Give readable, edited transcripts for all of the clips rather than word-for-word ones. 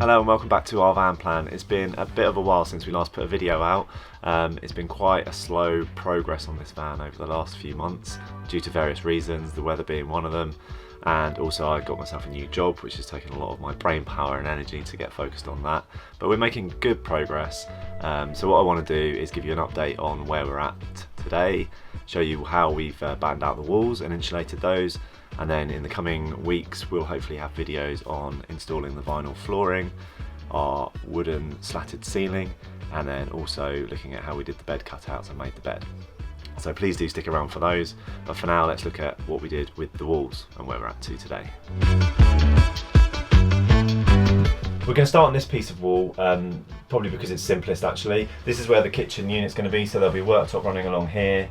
Hello and welcome back to our van plan. It's been a bit of a while since we last put a video out. It's been quite a slow progress on this van over the last few months due to various reasons, the weather being one of them, and also I got myself a new job which has taken a lot of my brain power and energy to get focused on that. But we're making good progress, so what I want to do is give you an update on where we're at today, show you how we've battened out the walls and insulated those, and then in the coming weeks we'll hopefully have videos on installing the vinyl flooring, our wooden slatted ceiling, and then also looking at how we did the bed cutouts and made the bed. So please do stick around for those, but for now let's look at what we did with the walls and where we're at to today. We're going to start on this piece of wall, probably because it's simplest actually. This is where the kitchen unit's going to be, so there'll be worktop running along here,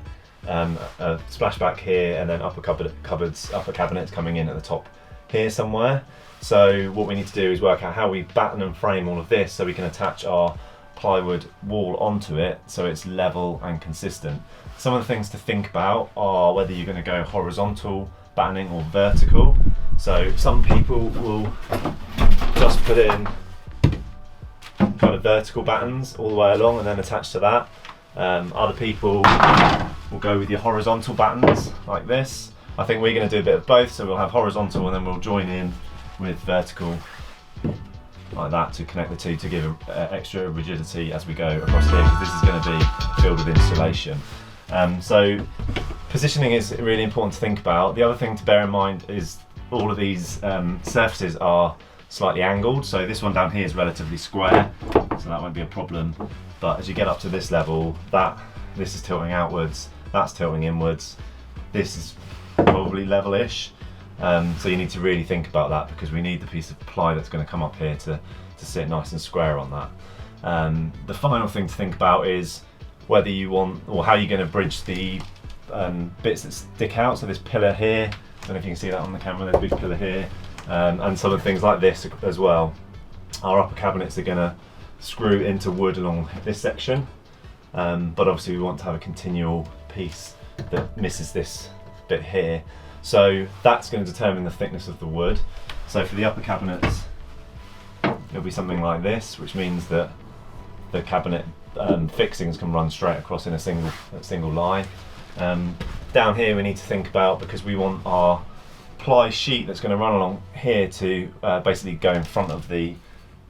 a splashback here, and then upper cabinets coming in at the top here somewhere. So what we need to do is work out how we batten and frame all of this so we can attach our plywood wall onto it so it's level and consistent. Some of the things to think about are whether you're going to go horizontal battening or vertical. So some people will just put in kind of vertical battens all the way along and then attach to that. Other people will go with your horizontal battens like this. I think we're going to do a bit of both, so we'll have horizontal and then we'll join in with vertical like that to connect the two to give extra rigidity as we go across here, because this is going to be filled with insulation. So positioning is really important to think about. The other thing to bear in mind is all of these surfaces are slightly angled, so this one down here is relatively square, so that won't be a problem. But as you get up to this level, this is tilting outwards, that's tilting inwards, this is probably level-ish. So you need to really think about that, because we need the piece of ply that's going to come up here to sit nice and square on that. The final thing to think about is whether you want, or how you're going to bridge the bits that stick out. So this pillar here, I don't know if you can see that on the camera, there's a big pillar here, and some of the things like this as well. Our upper cabinets are going to screw into wood along this section, but obviously we want to have a continual piece that misses this bit here. So that's going to determine the thickness of the wood. So for the upper cabinets, it'll be something like this, which means that the cabinet fixings can run straight across in a single line. Down here we need to think about, because we want our ply sheet that's going to run along here to basically go in front of the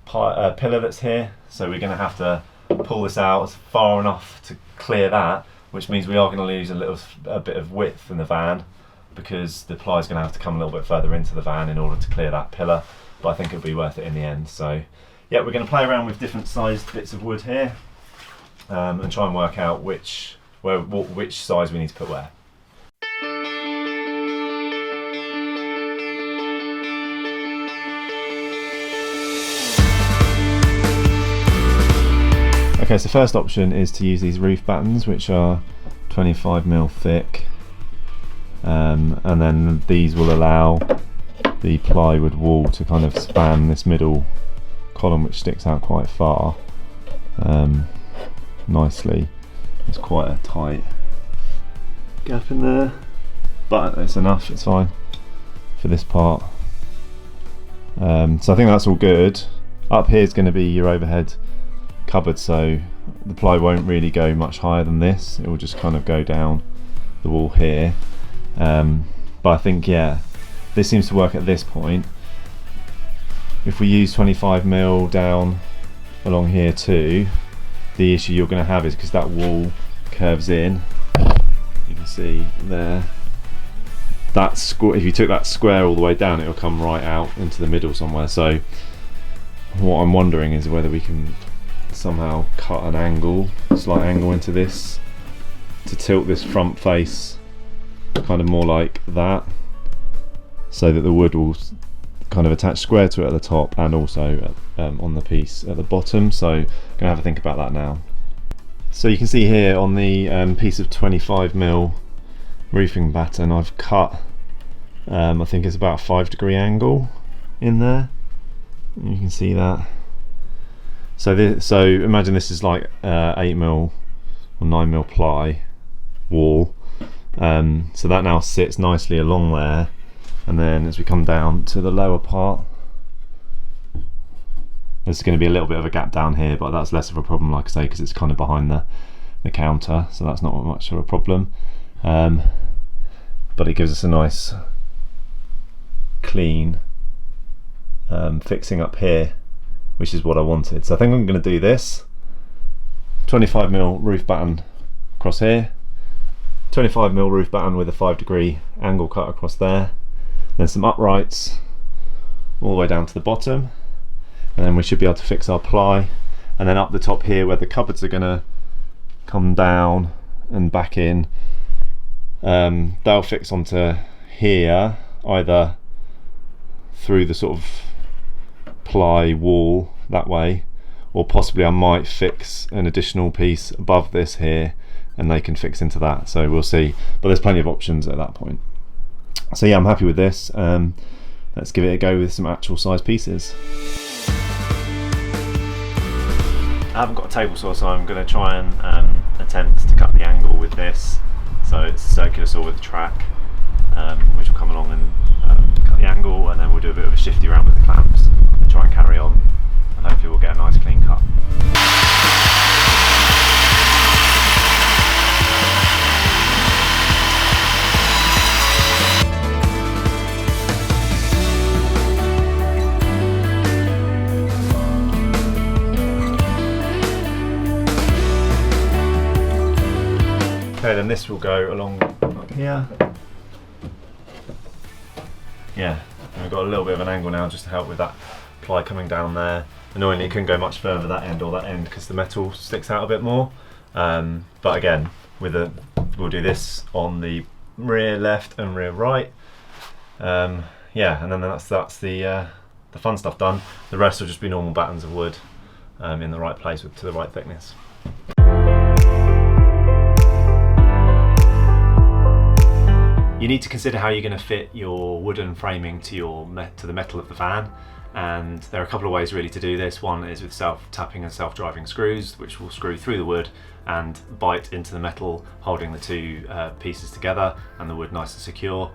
pillar that's here. So we're going to have to pull this out far enough to clear that, which means we are going to lose a bit of width in the van, because the ply is going to have to come a little bit further into the van in order to clear that pillar, but I think it'll be worth it in the end. So yeah, we're going to play around with different sized bits of wood here, and try and work out which size we need to put where. Okay, so first option is to use these roof battens, which are 25mm thick, and then these will allow the plywood wall to kind of span this middle column, which sticks out quite far nicely. There's quite a tight gap in there, but it's enough, it's fine for this part. So I think that's all good. Up here is going to be your overhead cupboard, so the ply won't really go much higher than this, it will just kind of go down the wall here. But I think, yeah, this seems to work at this point. If we use 25mm down along here too, the issue you're going to have is, because that wall curves in, you can see there, if you took that square all the way down, it will come right out into the middle somewhere. So what I'm wondering is whether we can somehow cut an angle, slight angle into this, to tilt this front face kind of more like that, so that the wood will kind of attach square to it at the top and also on the piece at the bottom. So I'm gonna have a think about that now. So you can see here on the piece of 25mm roofing batten, I've cut I think it's about a 5-degree angle in there. You can see that. So imagine this is like 8mm or 9mm ply wall. So that now sits nicely along there, and then as we come down to the lower part, There's going to be a little bit of a gap down here, but that's less of a problem, like I say, because it's kind of behind the counter, so that's not much of a problem. But it gives us a nice clean fixing up here, which is what I wanted. So I think I'm going to do this 25mm roof batten across here, 25mm roof batten with a 5° angle cut across there, then some uprights all the way down to the bottom, and then we should be able to fix our ply. And then up the top here where the cupboards are going to come down and back in, they'll fix onto here either through the sort of ply wall that way, or possibly I might fix an additional piece above this here and they can fix into that, so we'll see, but there's plenty of options at that point. So yeah, I'm happy with this. Let's give it a go with some actual size pieces. I haven't got a table saw, so I'm going to try and attempt to cut the angle with this. So it's a circular saw with a track, which will come along and cut the angle, and then we'll do a bit of a shifty around with the clamps and try and carry on, and hopefully we'll get a nice clean cut. Okay, then this will go along up here. Yeah, and we've got a little bit of an angle now just to help with that ply coming down there. Annoyingly, it couldn't go much further that end or that end because the metal sticks out a bit more. But again, we'll do this on the rear left and rear right. Yeah, and then that's the fun stuff done. The rest will just be normal battens of wood in the right place to the right thickness. You need to consider how you're going to fit your wooden framing to the metal of the van, and there are a couple of ways really to do this. One is with self-tapping and self-driving screws, which will screw through the wood and bite into the metal, holding the two pieces together and the wood nice and secure.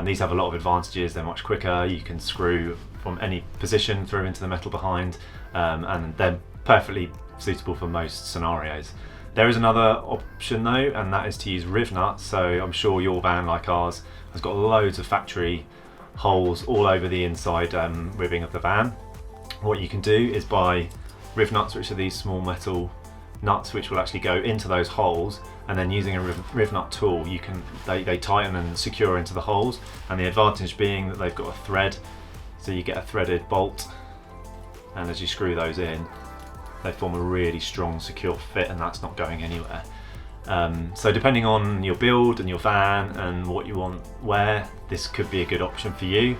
These have a lot of advantages. They're much quicker. You can screw from any position through into the metal behind, and they're perfectly suitable for most scenarios. There is another option though, and that is to use rivnuts. So I'm sure your van, like ours, has got loads of factory holes all over the inside ribbing of the van. What you can do is buy rivnuts, which are these small metal nuts which will actually go into those holes, and then using a rivnut tool they tighten and secure into the holes, and the advantage being that they've got a thread, so you get a threaded bolt, and as you screw those in they form a really strong secure fit, and that's not going anywhere. So depending on your build and your van and what you want where, this could be a good option for you.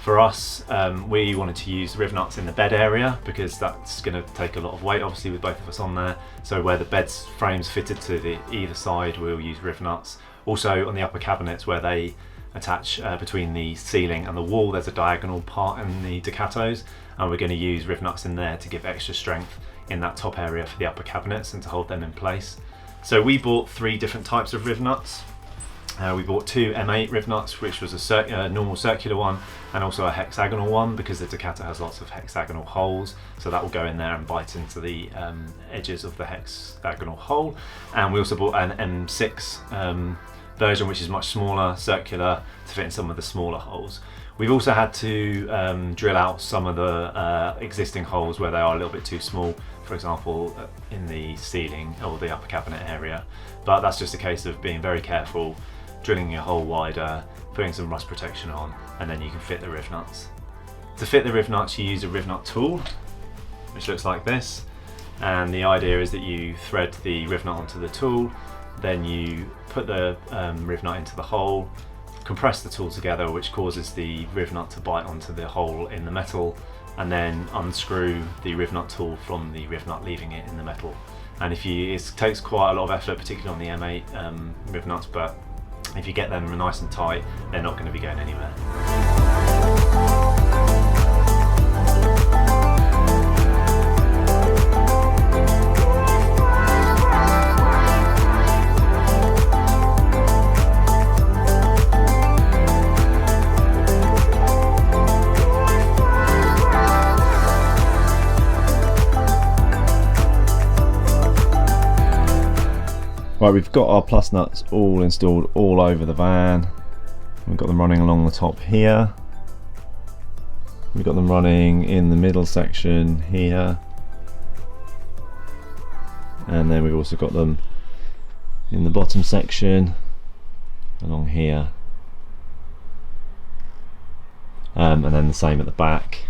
For us, we wanted to use rivnuts in the bed area because that's going to take a lot of weight obviously with both of us on there. So where the bed's frames fitted to either side, we'll use rivnuts. Also on the upper cabinets where they attach between the ceiling and the wall, there's a diagonal part in the Ducatos, and we're going to use rivnuts in there to give extra strength in that top area for the upper cabinets and to hold them in place. So we bought 3 different types of rivnuts. We bought 2 M8 rivnuts, which was a normal circular one and also a hexagonal one, because the Ducato has lots of hexagonal holes, so that will go in there and bite into the edges of the hexagonal hole. And we also bought an M6 version, which is much smaller, circular, to fit in some of the smaller holes. We've also had to drill out some of the existing holes where they are a little bit too small, for example in the ceiling or the upper cabinet area, but that's just a case of being very careful, drilling your hole wider, putting some rust protection on, and then you can fit the rivnuts. To fit the rivnuts you use a rivnut tool, which looks like this, and the idea is that you thread the rivnut onto the tool, then you put the rivnut into the hole, compress the tool together, which causes the rivnut to bite onto the hole in the metal, and then unscrew the rivnut tool from the rivnut, leaving it in the metal. And it takes quite a lot of effort, particularly on the M8 rivnuts, but if you get them nice and tight, they're not going to be going anywhere. Right, we've got our plus nuts all installed all over the van. We've got them running along the top here. We've got them running in the middle section here. And then we've also got them in the bottom section along here. And then the same at the back.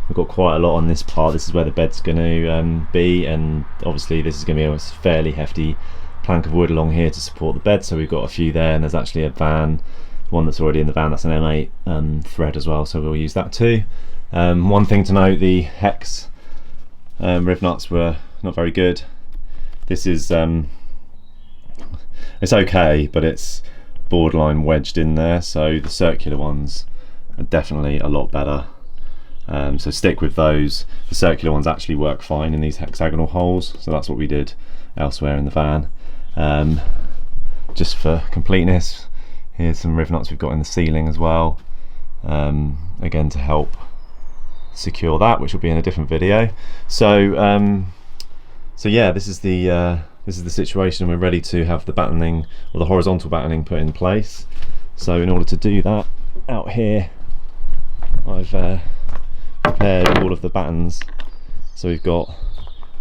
We've got quite a lot on this part. This is where the bed's going to be, and obviously this is going to be a fairly hefty plank of wood along here to support the bed, so we've got a few there, and there's actually a van, one that's already in the van, that's an M8 thread as well, so we'll use that too. One thing to note, the hex riv nuts were not very good. This is it's okay, but it's borderline wedged in there, so the circular ones are definitely a lot better. So stick with those. The circular ones actually work fine in these hexagonal holes, so that's what we did elsewhere in the van. Just for completeness, here's some riv nuts we've got in the ceiling as well, again to help secure that, which will be in a different video. So so yeah, this is the situation. We're ready to have the battening, or the horizontal battening, put in place. So in order to do that, out here I've prepared all of the battens. So we've got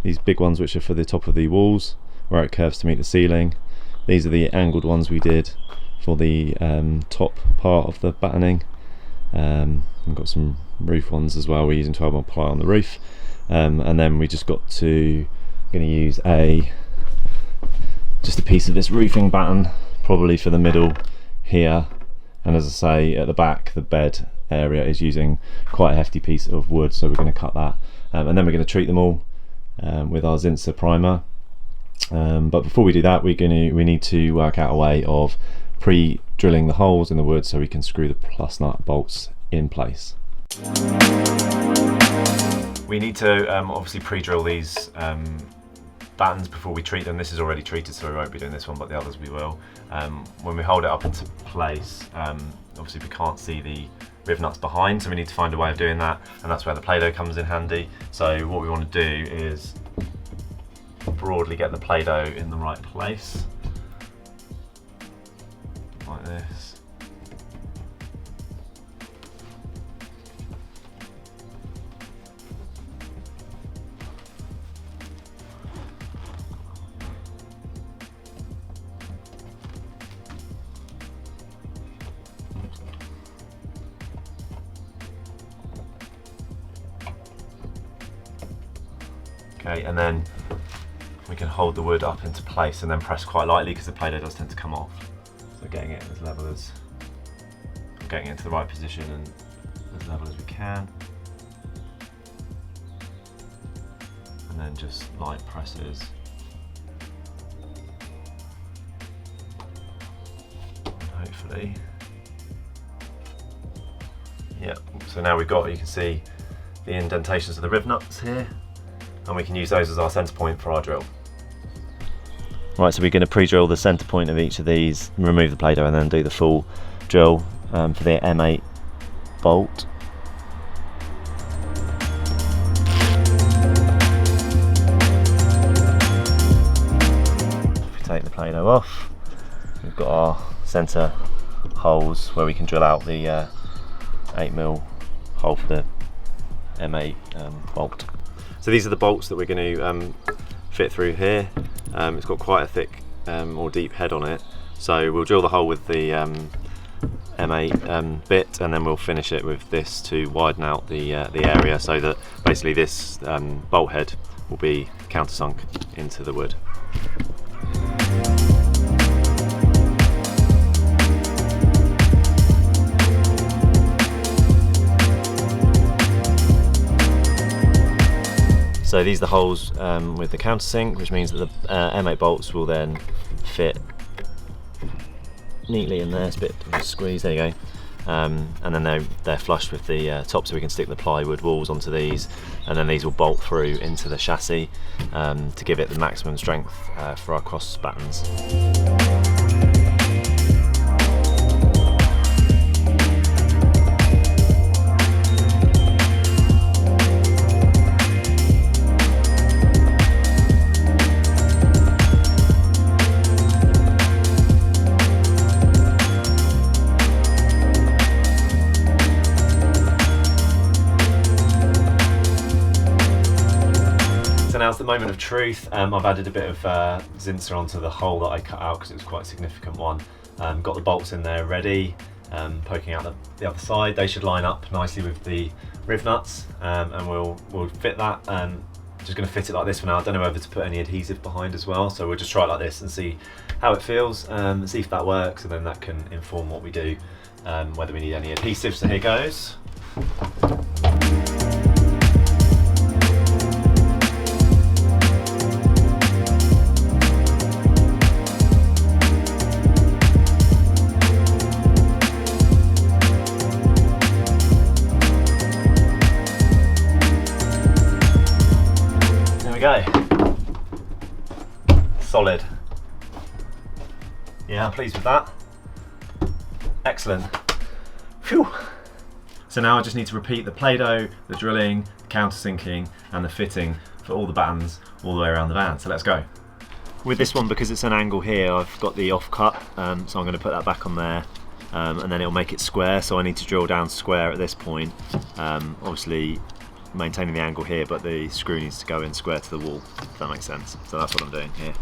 these big ones which are for the top of the walls where it curves to meet the ceiling. These are the angled ones we did for the top part of the battening. We've got some roof ones as well. We're using 12mm ply on the roof, and then we just got to going to use just a piece of this roofing batten, probably for the middle here. And as I say, at the back, the bed area is using quite a hefty piece of wood, so we're going to cut that, and then we're going to treat them all with our Zinser primer. But before we do that, we need to work out a way of pre-drilling the holes in the wood so we can screw the plus nut bolts in place. We need to obviously pre-drill these battens before we treat them. This is already treated, so we won't be doing this one, but the others we will. When we hold it up into place, obviously we can't see the riv nuts behind, so we need to find a way of doing that, and that's where the Play-Doh comes in handy. So what we want to do is broadly get the Play-Doh in the right place, like this. Okay, and then we can hold the wood up into place and then press quite lightly, because the Play-Doh does tend to come off. So getting it as level as, getting it into the right position and as level as we can. And then just light presses. And hopefully, yeah, so now we've got, you can see the indentations of the riv nuts here, and we can use those as our centre point for our drill. Right, so we're going to pre-drill the centre point of each of these, remove the Play-Doh, and then do the full drill for the M8 bolt. If we take the Play-Doh off, we've got our centre holes where we can drill out the 8mm hole for the M8 bolt. So these are the bolts that we're going to fit through here. It's got quite a thick or deep head on it, so we'll drill the hole with the M8 bit, and then we'll finish it with this to widen out the area, so that basically this bolt head will be countersunk into the wood. So these are the holes with the countersink, which means that the M8 bolts will then fit neatly in there. It's a bit of a squeeze, there you go. And then they're flush with the top, so we can stick the plywood walls onto these, and then these will bolt through into the chassis to give it the maximum strength for our cross battens. now's the moment of truth. I've added a bit of Zinser onto the hole that I cut out because it was quite a significant one. Got the bolts in there ready, poking out the other side. They should line up nicely with the rivnuts, and we'll fit that. Just going to fit it like this for now. I don't know whether to put any adhesive behind as well, so we'll just try it like this and see how it feels, see if that works, and then that can inform what we do, whether we need any adhesive. So here goes. Go. Solid. Yeah, I'm pleased with that. Excellent. Phew. So now I just need to repeat the Play-Doh, the drilling, the countersinking and the fitting for all the battens all the way around the van. So let's go. With this one, because it's an angle here, I've got the offcut, so I'm going to put that back on there, and then it'll make it square, so I need to drill down square at this point. Obviously maintaining the angle here, but the screw needs to go in square to the wall, if that makes sense. So that's what I'm doing here.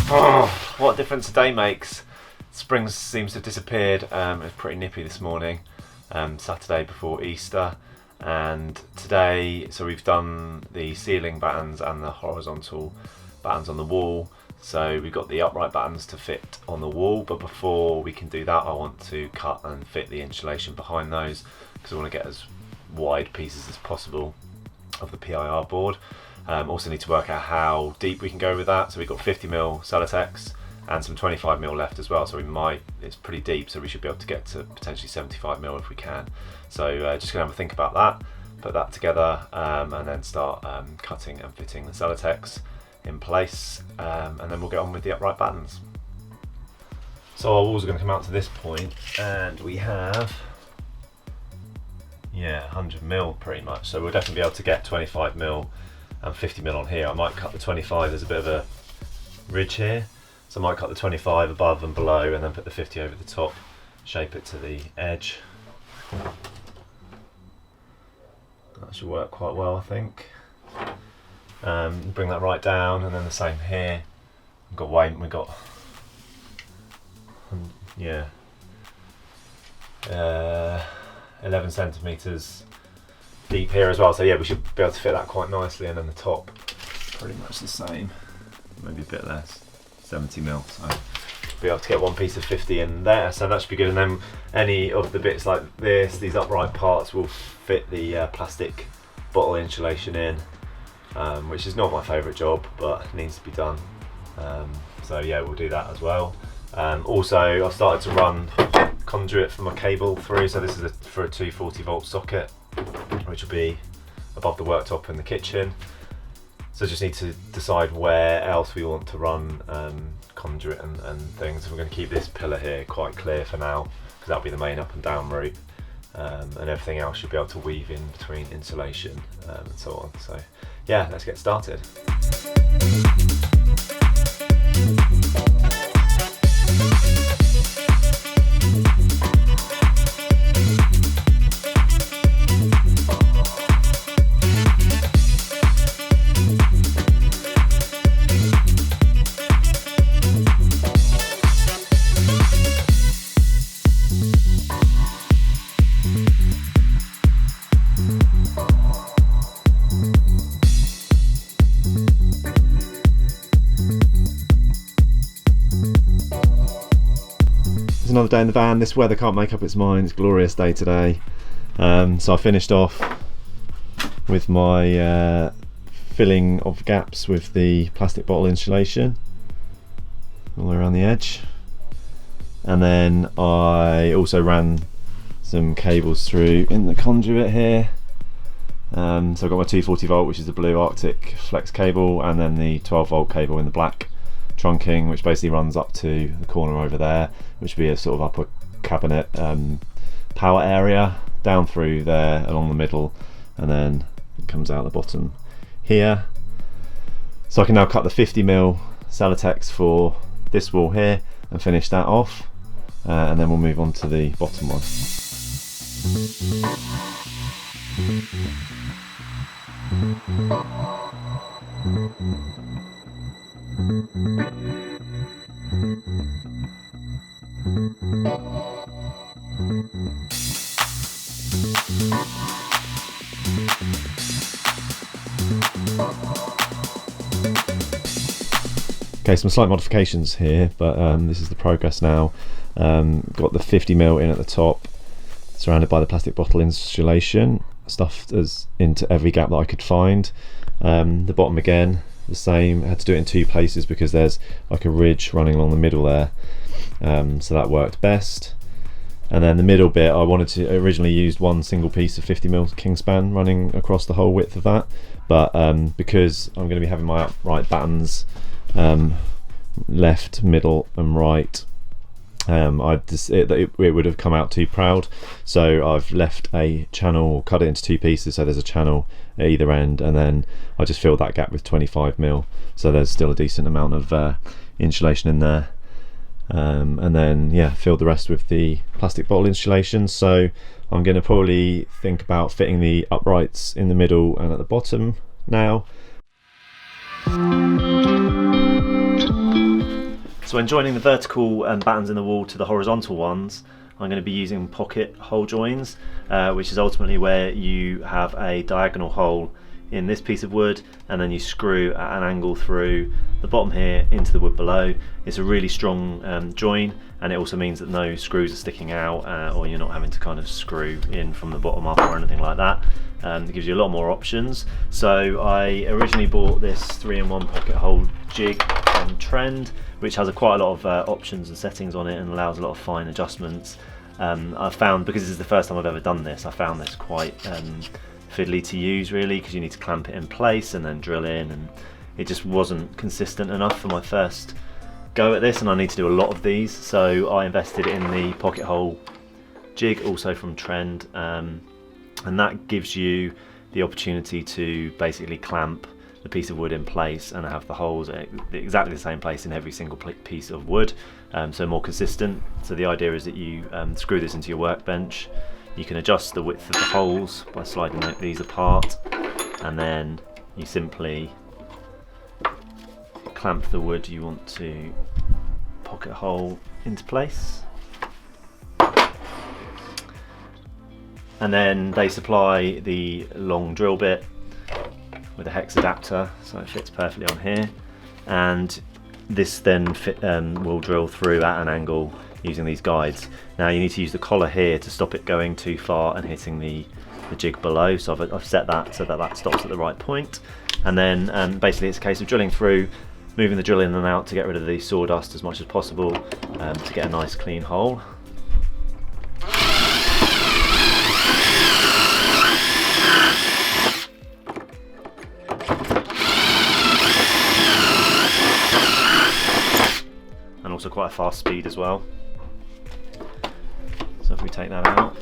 Oh, what a difference a day makes. Spring seems to have disappeared. It was pretty nippy this morning, Saturday before Easter, and today, so we've done the ceiling battens and the horizontal battens on the wall. So we've got the upright battens to fit on the wall, but before we can do that, I want to cut and fit the insulation behind those, because I want to get as wide pieces as possible of the PIR board. Also need to work out how deep we can go with that. So we've got 50mm Celotex and some 25mm left as well. So it's pretty deep, so we should be able to get to potentially 75mm if we can. So just gonna have a think about that, put that together, and then start cutting and fitting the Celotex in place, and then we'll get on with the upright battens. So our walls are gonna come out to this point, and we have, 100mm pretty much. So we'll definitely be able to get 25mm and 50mm on here. I might cut the 25, there's a bit of a ridge here, so I might cut the 25 above and below and then put the 50 over the top, shape it to the edge. That should work quite well, I think. Bring that right down, and then the same here. We've got 11 centimeters deep here as well, so yeah, we should be able to fit that quite nicely, and then the top pretty much the same, maybe a bit less, 70mm, so be able to get one piece of 50 in there, so that should be good. And then any of the bits like this, these upright parts, will fit the plastic bottle insulation in, which is not my favourite job, but needs to be done. So yeah, we'll do that as well. Also, I've started to run conduit for my cable through, so this is for a 240-volt socket, which will be above the worktop in the kitchen. So just need to decide where else we want to run conduit and things. So we're going to keep this pillar here quite clear for now, because that'll be the main up and down route, and everything else should be able to weave in between insulation and so on. So yeah, let's get started. Another day in the van. This weather can't make up its mind. It's a glorious day today. So I finished off with my filling of gaps with the plastic bottle insulation all the way around the edge. And then I also ran some cables through in the conduit here. So I've got my 240 volt, which is the blue Arctic flex cable, and then the 12 volt cable in the black trunking, which basically runs up to the corner over there, which would be a sort of upper cabinet power area, down through there along the middle, and then it comes out the bottom here. So I can now cut the 50mm Celotex for this wall here and finish that off, and then we'll move on to the bottom one. Okay, some slight modifications here, but this is the progress now. Got the 50mm in at the top, surrounded by the plastic bottle insulation, stuffed as into every gap that I could find. The bottom again, the same. I had to do it in two places because there's like a ridge running along the middle there, so that worked best. And then the middle bit, I wanted to originally use one single piece of 50mm Kingspan running across the whole width of that, but because I'm going to be having my upright battens left, middle and right, it would have come out too proud, so I've left a channel, cut it into two pieces, so there's a channel at either end, and then I just filled that gap with 25mm, so there's still a decent amount of insulation in there. And then yeah, filled the rest with the plastic bottle insulation. So I'm going to probably think about fitting the uprights in the middle and at the bottom now. So when joining the vertical battens in the wall to the horizontal ones, I'm going to be using pocket hole joins, which is ultimately where you have a diagonal hole in this piece of wood and then you screw at an angle through the bottom here into the wood below. It's a really strong join, and it also means that no screws are sticking out, or you're not having to kind of screw in from the bottom up or anything like that. It gives you a lot more options. So I originally bought this 3-in-1 pocket hole jig from Trend, which has quite a lot of options and settings on it and allows a lot of fine adjustments. I found, because this is the first time I've ever done this, I found this quite fiddly to use really, because you need to clamp it in place and then drill in, and it just wasn't consistent enough for my first go at this, and I need to do a lot of these, so I invested in the pocket hole jig, also from Trend, and that gives you the opportunity to basically clamp the piece of wood in place and have the holes at exactly the same place in every single piece of wood, so more consistent. So the idea is that you screw this into your workbench. You can adjust the width of the holes by sliding these apart, and then you simply clamp the wood you want to pocket hole into place. And then they supply the long drill bit with a hex adapter, so it fits perfectly on here, and this then will drill through at an angle using these guides. Now you need to use the collar here to stop it going too far and hitting the jig below, so I've set that so that that stops at the right point, and then basically it's a case of drilling through, moving the drill in and out to get rid of the sawdust as much as possible, to get a nice clean hole. And also quite a fast speed as well. So if we take that out,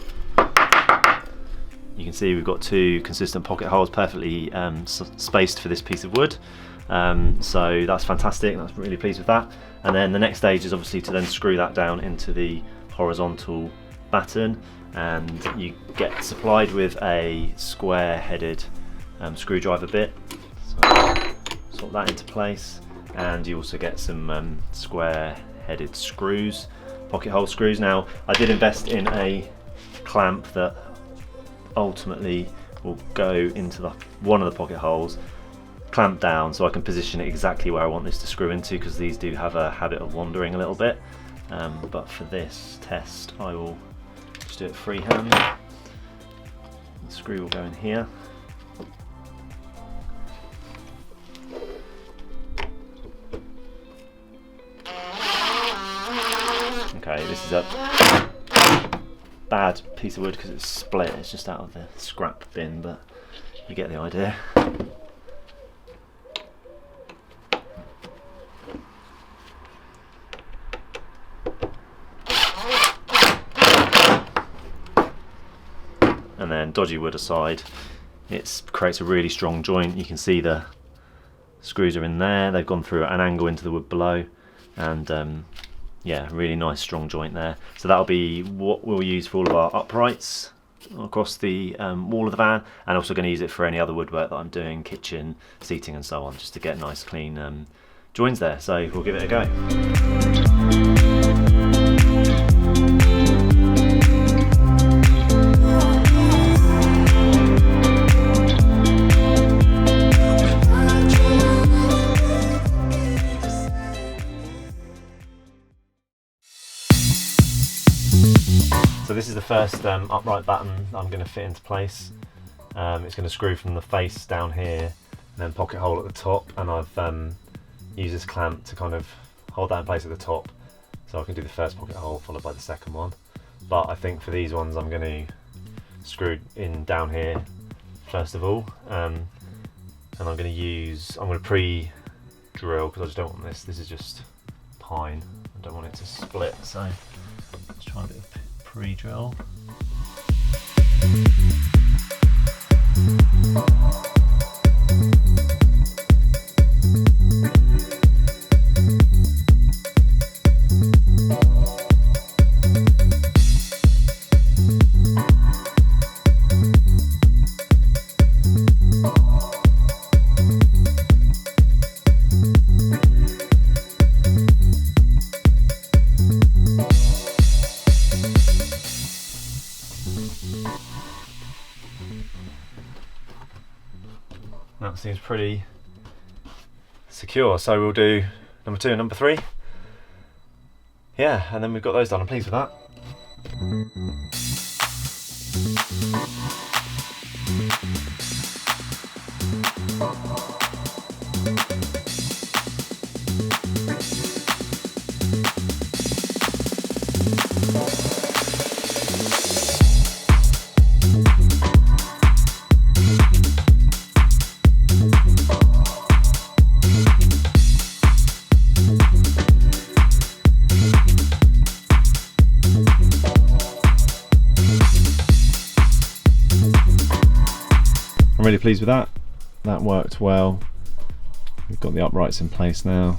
you can see we've got two consistent pocket holes perfectly spaced for this piece of wood. So that's fantastic, I'm really pleased with that. And then the next stage is obviously to then screw that down into the horizontal batten, and you get supplied with a square headed screwdriver bit. So sort that into place, and you also get some square headed screws, pocket hole screws. Now I did invest in a clamp that ultimately will go into one of the pocket holes, clamp down, so I can position it exactly where I want this to screw into, because these do have a habit of wandering a little bit, but for this test I will just do it freehand. The screw will go in here, anyway, this is a bad piece of wood because it's split. It's just out of the scrap bin, but you get the idea. And then dodgy wood aside, it creates a really strong joint. You can see the screws are in there. They've gone through at an angle into the wood below, and yeah, really nice strong joint there. So that'll be what we'll use for all of our uprights across the wall of the van, and also going to use it for any other woodwork that I'm doing, kitchen, seating and so on, just to get nice clean joins there. So we'll give it a go. So this is the first upright batten I'm going to fit into place. It's going to screw from the face down here, and then pocket hole at the top, and I've used this clamp to kind of hold that in place at the top, so I can do the first pocket hole followed by the second one. But I think for these ones I'm going to screw in down here first of all, and I'm going to pre-drill because I just don't want this. This is just pine. I don't want it to split, so let's try a bit of pre-drill. That seems pretty secure, so we'll do number 2 and number 3. Yeah, and then we've got those done. I'm pleased with that. I'm really pleased with that. That worked well. We've got the uprights in place now.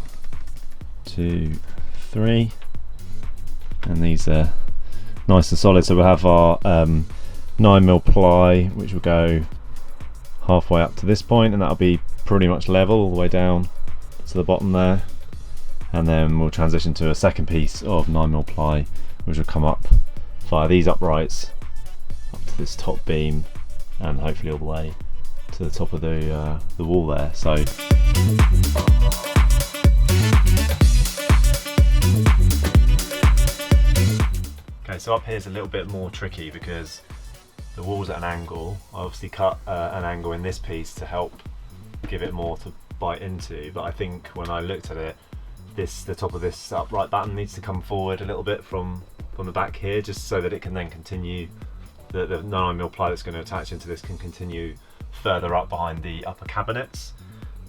2, 3, and these are nice and solid. So we'll have our 9mm ply, which will go halfway up to this point, and that'll be pretty much level all the way down to the bottom there. And then we'll transition to a second piece of 9mm ply, which will come up via these uprights up to this top beam, and hopefully all the way to the top of the wall there. So okay, so up here is a little bit more tricky because the wall's at an angle. I obviously cut an angle in this piece to help give it more to bite into, but I think when I looked at it, the top of this upright batten needs to come forward a little bit from the back here, just so that it can then continue, the 9mm ply that's going to attach into this can continue further up behind the upper cabinets.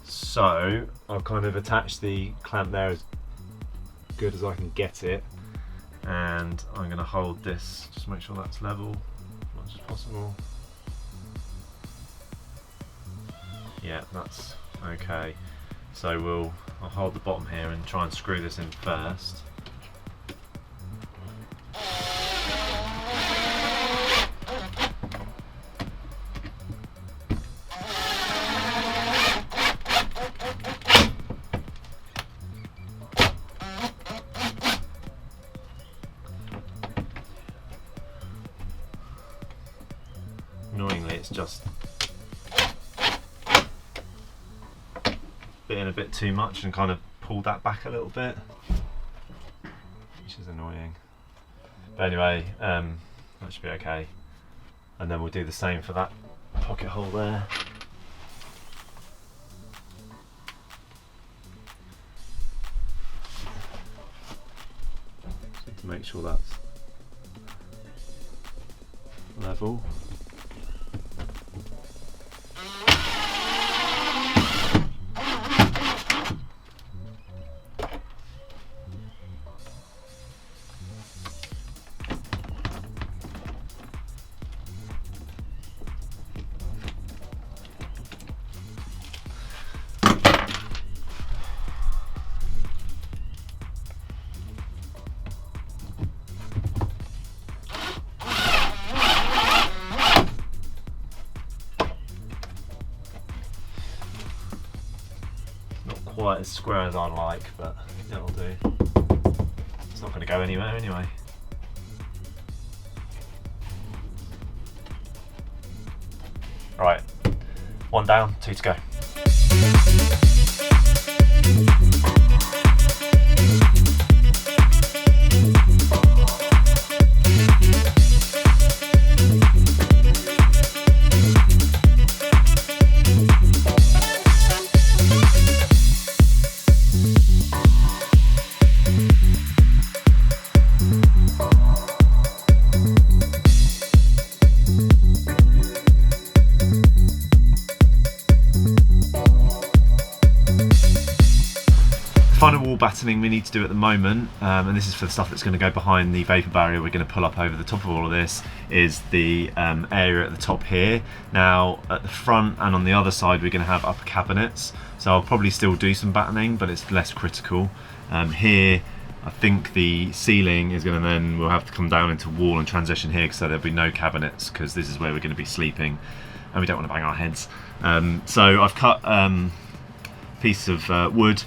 So I've kind of attached the clamp there as good as I can get it, and I'm going to hold this, just make sure that's level as much as possible. Yeah, that's okay. So I'll hold the bottom here and try and screw this in first. Annoyingly, it's just bitten a bit too much and kind of pulled that back a little bit, which is annoying. But anyway, that should be okay. And then we'll do the same for that pocket hole there. to make sure that's level. Quite as square as I'd like, but it'll do. It's not going to go anywhere anyway. Right, 1 down, 2 to go. Final wall battening we need to do at the moment, and this is for the stuff that's going to go behind the vapour barrier we're going to pull up over the top of all of this, is the area at the top here. Now at the front and on the other side we're going to have upper cabinets, so I'll probably still do some battening, but it's less critical. Here I think the ceiling is going to then, we'll have to come down into wall and transition here, so there'll be no cabinets because this is where we're going to be sleeping and we don't want to bang our heads. So I've cut a piece of wood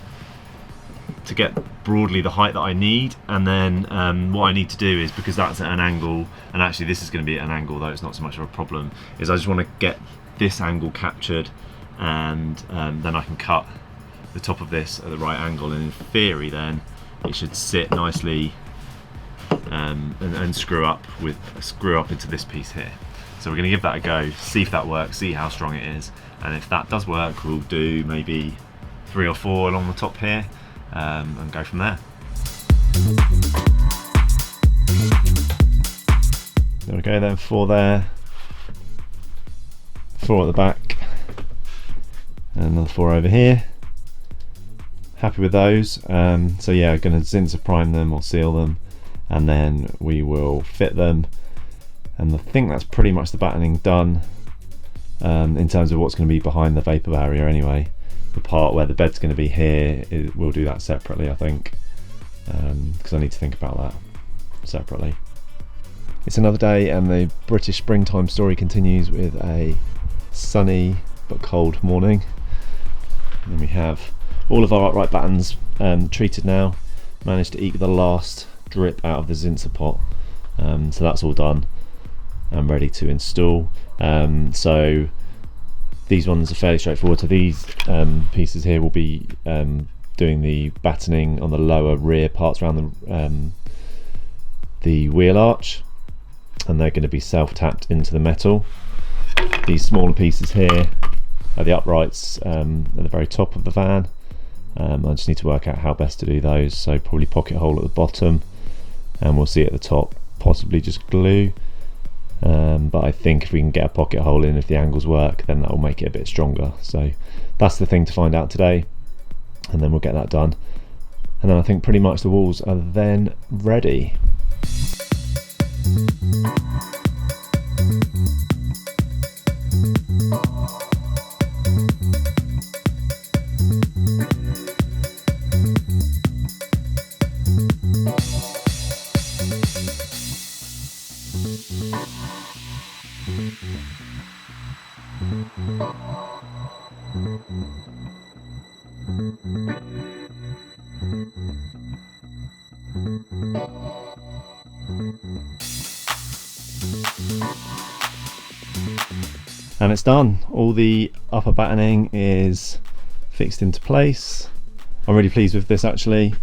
to get broadly the height that I need, and then what I need to do is, because that's at an angle, and actually this is going to be at an angle though it's not so much of a problem, is I just want to get this angle captured, and then I can cut the top of this at the right angle, and in theory then it should sit nicely and screw up into this piece here. So we're going to give that a go, see if that works, see how strong it is, and if that does work we'll do maybe 3 or 4 along the top here, and go from there. There we go then, 4 there, 4 at the back, and another 4 over here. Happy with those. So yeah, going to Zinser prime them or seal them, and then we will fit them, and I think that's pretty much the battening done in terms of what's going to be behind the vapour barrier anyway. The part where the bed's going to be here, we'll do that separately I think, because I need to think about that separately. It's another day and the British springtime story continues with a sunny but cold morning. And we have all of our upright battens treated now, managed to eke the last drip out of the Zinser pot, so that's all done and ready to install. So these ones are fairly straightforward. So these pieces here will be doing the battening on the lower rear parts around the wheel arch, and they're going to be self-tapped into the metal. These smaller pieces here are the uprights at the very top of the van. I just need to work out how best to do those, so probably pocket hole at the bottom, and we'll see at the top possibly just glue. But I think if we can get a pocket hole in, if the angles work, then that will make it a bit stronger. So that's the thing to find out today, and then we'll get that done, and then I think pretty much the walls are then ready. And it's done. All the upper battening is fixed into place. I'm really pleased with this actually.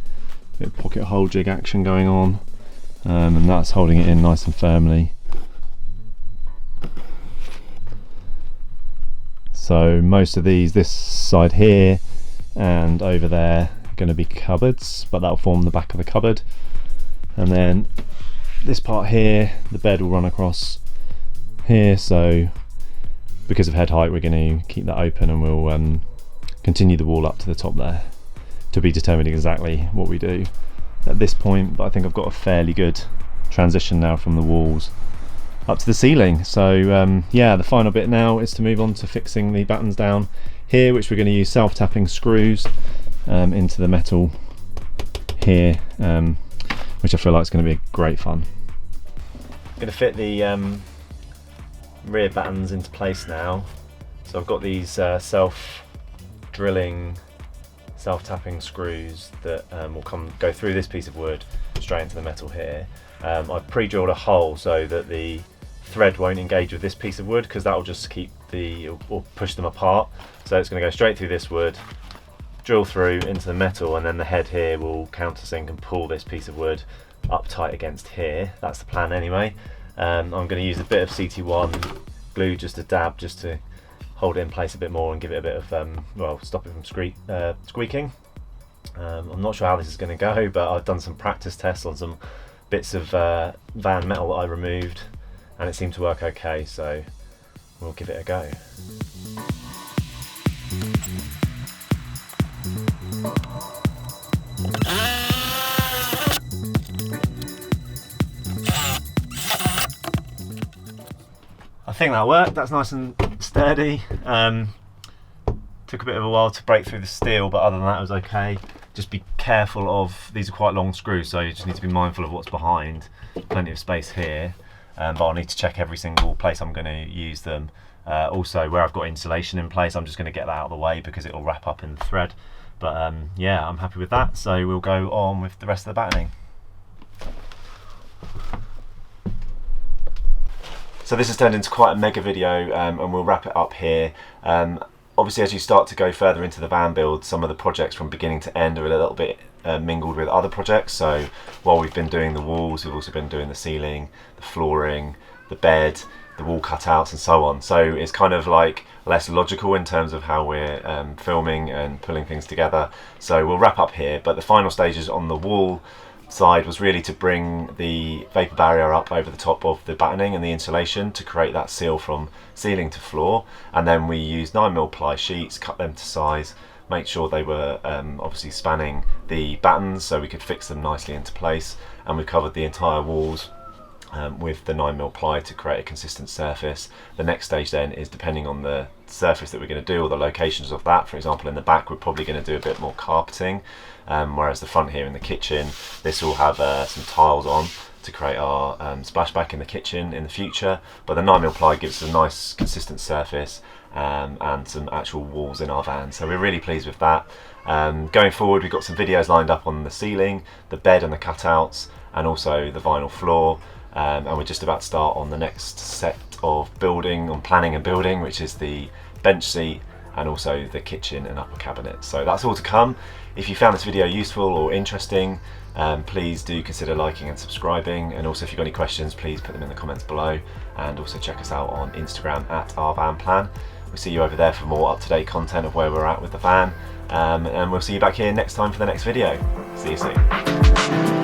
Bit of pocket hole jig action going on, and that's holding it in nice and firmly. So most of these, this side here and over there, are going to be cupboards, but that'll form the back of the cupboard. and then this part here, the bed will run across here, so because of head height we're going to keep that open, and we'll continue the wall up to the top there, to be determined exactly what we do at this point. But I think I've got a fairly good transition now from the walls up to the ceiling. So yeah, the final bit now is to move on to fixing the battens down here, which we're going to use self-tapping screws into the metal here, which I feel like is going to be great fun. I'm going to fit the rear battens into place now. So I've got these self-drilling, self-tapping screws that will go through this piece of wood straight into the metal here. I've pre-drilled a hole so that the thread won't engage with this piece of wood, because that will just keep or push them apart. So it's going to go straight through this wood, drill through into the metal, and then the head here will countersink and pull this piece of wood up tight against here. That's the plan anyway. I'm going to use a bit of CT1 glue, just a dab, just to hold it in place a bit more and give it a bit of, well, stop it from squeaking. I'm not sure how this is going to go, but I've done some practice tests on some bits of van metal that I removed, and it seemed to work okay, so we'll give it a go. I think that worked. That's nice and sturdy. Took a bit of a while to break through the steel, but other than that it was okay. Just be careful of, these are quite long screws, so you just need to be mindful of what's behind. Plenty of space here, but I'll need to check every single place I'm going to use them. Also, where I've got insulation in place, I'm just going to get that out of the way because it will wrap up in the thread. But yeah, I'm happy with that, so we'll go on with the rest of the battening. So this has turned into quite a mega video, and we'll wrap it up here. Obviously, as you start to go further into the van build, some of the projects from beginning to end are a little bit mingled with other projects. So while we've been doing the walls, we've also been doing the ceiling, the flooring, the bed, the wall cutouts and so on. So it's kind of like less logical in terms of how we're filming and pulling things together. So we'll wrap up here, but the final stages on the wall side was really to bring the vapor barrier up over the top of the battening and the insulation to create that seal from ceiling to floor. And then we used 9mm ply sheets, cut them to size, make sure they were obviously spanning the battens so we could fix them nicely into place. And we covered the entire walls with the 9mm ply to create a consistent surface. The next stage then is, depending on the surface that we're going to do or the locations of that, for example in the back we're probably going to do a bit more carpeting, whereas the front here in the kitchen, this will have some tiles on to create our splashback in the kitchen in the future. But the 9mm ply gives us a nice consistent surface and some actual walls in our van, so we're really pleased with that. Going forward, we've got some videos lined up on the ceiling, the bed and the cutouts, and also the vinyl floor. And we're just about to start on the next set of building, on planning and building, which is the bench seat and also the kitchen and upper cabinet. So that's all to come. If you found this video useful or interesting, please do consider liking and subscribing. And also, if you've got any questions, please put them in the comments below. And also check us out on Instagram at ourvanplan. We'll see you over there for more up-to-date content of where we're at with the van. And we'll see you back here next time for the next video. See you soon.